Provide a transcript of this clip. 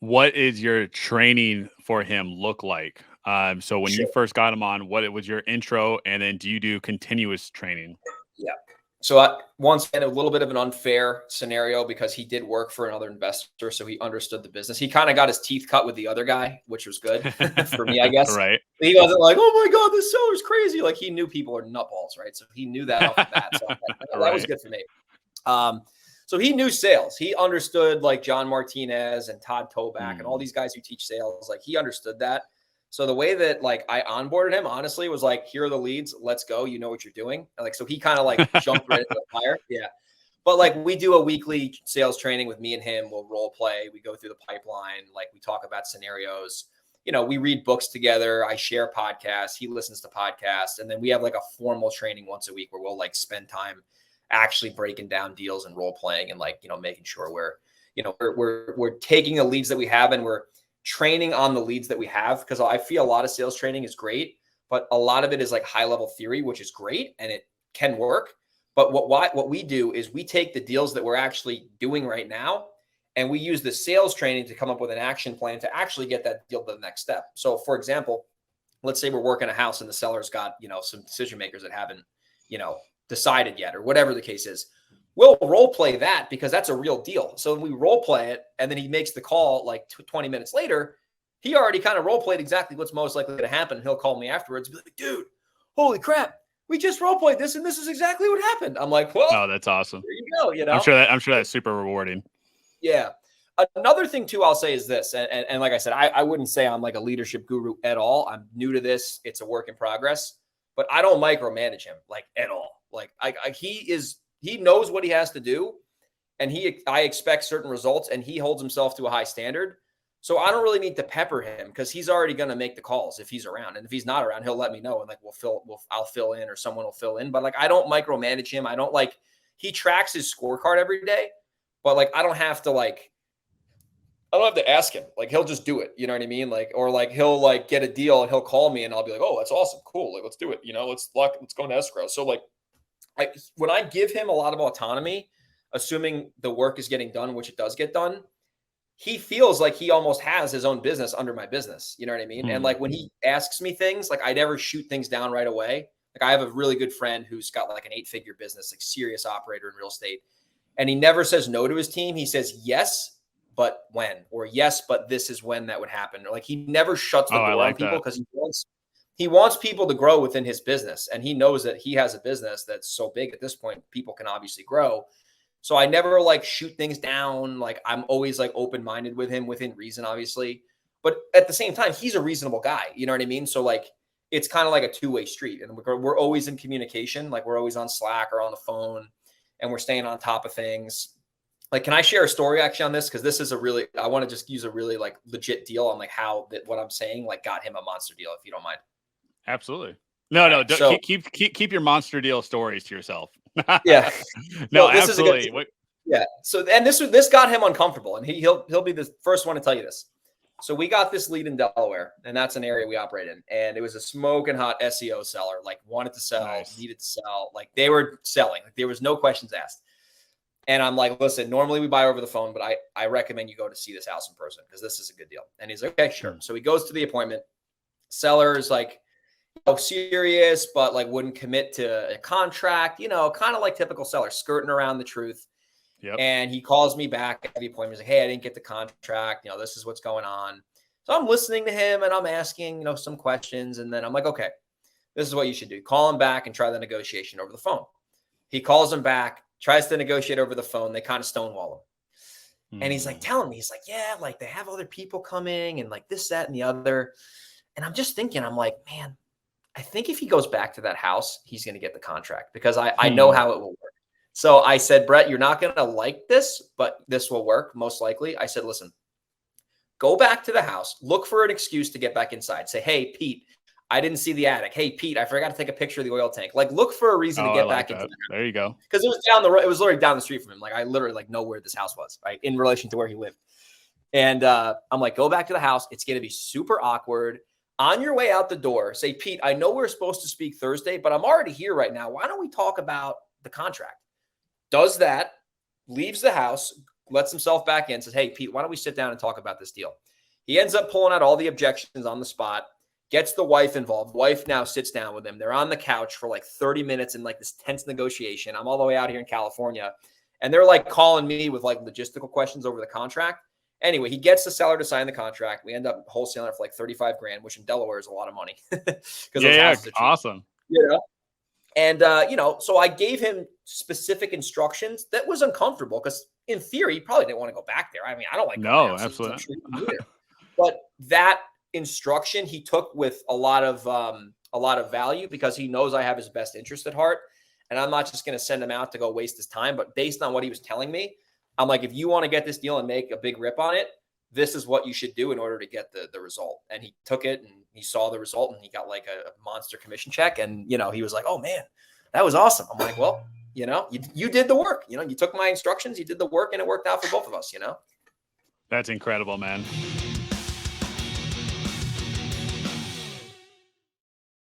what is your training for him look like? So when you Sure. first got him on, what was your intro, and then do you do continuous training? Yeah. So I once had a little bit of an unfair scenario because he did work for another investor, so he understood the business. He kind of got his teeth cut with the other guy, which was good for me, I guess. Right. He wasn't like, "Oh my god, this seller's crazy." Like he knew people are nutballs, right? So he knew that off the bat. So that was Right. good for me. Um, so he knew sales. He understood like John Martinez and Todd Toback and all Mm. these guys who teach sales. Like he understood that. So the way that like I onboarded him, honestly, was like, here are the leads. Let's go. You know what you're doing. Like, so he kind of like jumped right into the fire. Yeah. But like we do a weekly sales training with me and him. We'll role play. We go through the pipeline. Like we talk about scenarios. We read books together. I share podcasts. He listens to podcasts. And then we have like a formal training once a week where we'll like spend time actually breaking down deals and role playing and like, making sure we're taking the leads that we have and we're training on the leads that we have. Because I feel a lot of sales training is great, but a lot of it is like high level theory, which is great and it can work. But what we do is we take the deals that we're actually doing right now and we use the sales training to come up with an action plan to actually get that deal to the next step. So for example, let's say we're working a house and the seller's got, some decision makers that haven't, decided yet or whatever the case is. We'll role play that because that's a real deal. So we role play it and then he makes the call like 20 minutes later. He already kind of role played exactly what's most likely to happen. He'll call me afterwards and be like, dude, holy crap. We just role played this and this is exactly what happened. I'm like, well, Oh, that's awesome. there you go, I'm sure that's super rewarding. Yeah. Another thing too, I'll say is this, and like I said, I wouldn't say I'm like a leadership guru at all. I'm new to this. It's a work in progress, but I don't micromanage him like at all. Like he knows what he has to do and I expect certain results and he holds himself to a high standard. So I don't really need to pepper him because he's already going to make the calls if he's around. And if he's not around, he'll let me know and like I'll fill in or someone will fill in. But like I don't micromanage him. I don't like he tracks his scorecard every day, but like I don't have to ask him. Like he'll just do it. You know what I mean? Like, or like he'll like get a deal and he'll call me and I'll be like, oh, that's awesome. Cool. Like, let's do it. Let's go into escrow. So like when I give him a lot of autonomy, assuming the work is getting done, which it does get done, he feels like he almost has his own business under my business. You know what I mean? And like when he asks me things, like I never shoot things down right away. Like I have a really good friend who's got like an 8-figure business, like serious operator in real estate. And he never says no to his team. He says, yes, but when, or yes, but this is when that would happen. Or like he never shuts the door on people because he wants people to grow within his business. And he knows that he has a business that's so big at this point, people can obviously grow. So I never like shoot things down. Like I'm always like open-minded with him within reason, obviously. But at the same time, he's a reasonable guy. You know what I mean? So like, it's kind of like a two-way street and we're always in communication. Like we're always on Slack or on the phone and we're staying on top of things. Like, can I share a story actually on this? Cause this is I want to just use a really like legit deal on like how that what I'm saying, like got him a monster deal, if you don't mind. Absolutely. No, no. So, keep your monster deal stories to yourself. Yeah. No, this absolutely. Yeah. So, and this got him uncomfortable, and he'll be the first one to tell you this. So we got this lead in Delaware, and that's an area we operate in, and it was a smoking hot SEO seller. Like wanted to sell, needed to sell. Like they were selling. Like there was no questions asked. And I'm like, listen, normally we buy over the phone, but I recommend you go to see this house in person because this is a good deal. And he's like, okay, sure. So he goes to the appointment. Seller's like, serious, but like wouldn't commit to a contract, kind of like typical seller, skirting around the truth. Yep. And he calls me back at the appointment. He's like, hey, I didn't get the contract. This is what's going on. So I'm listening to him and I'm asking, some questions. And then I'm like, okay, this is what you should do. Call him back and try the negotiation over the phone. He calls him back, tries to negotiate over the phone. They kind of stonewall him. And he's like telling me, he's like, yeah, like they have other people coming and like this, that, and the other. And I'm just thinking, I'm like, man, I think if he goes back to that house, he's going to get the contract because I know how it will work. So I said, Brett, you're not going to like this, but this will work most likely. I said, listen, go back to the house, look for an excuse to get back inside. Say, hey, Pete, I didn't see the attic. Hey, Pete, I forgot to take a picture of the oil tank. Like look for a reason to get back into the house. There you go. Because it was down the road. It was literally down the street from him. Like I literally like know where this house was, right? In relation to where he lived. And I'm like, go back to the house. It's going to be super awkward. On your way out the door, say, Pete, I know we're supposed to speak Thursday, but I'm already here right now. Why don't we talk about the contract? Does that, leaves the house, lets himself back in, says, hey, Pete, why don't we sit down and talk about this deal? He ends up pulling out all the objections on the spot, gets the wife involved. Wife now sits down with him. They're on the couch for like 30 minutes in like this tense negotiation. I'm all the way out here in California, and they're like calling me with like logistical questions over the contract. Anyway, he gets the seller to sign the contract. We end up wholesaling it for like 35 grand, which in Delaware is a lot of money. Yeah, awesome. You know? And, so I gave him specific instructions that was uncomfortable because in theory, he probably didn't want to go back there. I mean, I don't like going No, absolutely. sure but that instruction he took with a lot of value because he knows I have his best interest at heart. And I'm not just going to send him out to go waste his time. But based on what he was telling me, I'm like, if you want to get this deal and make a big rip on it, this is what you should do in order to get the result. And he took it and he saw the result and he got like a monster commission check. And, he was like, oh man, that was awesome. I'm like, well, you did the work, you took my instructions, you did the work, and it worked out for both of us, That's incredible, man.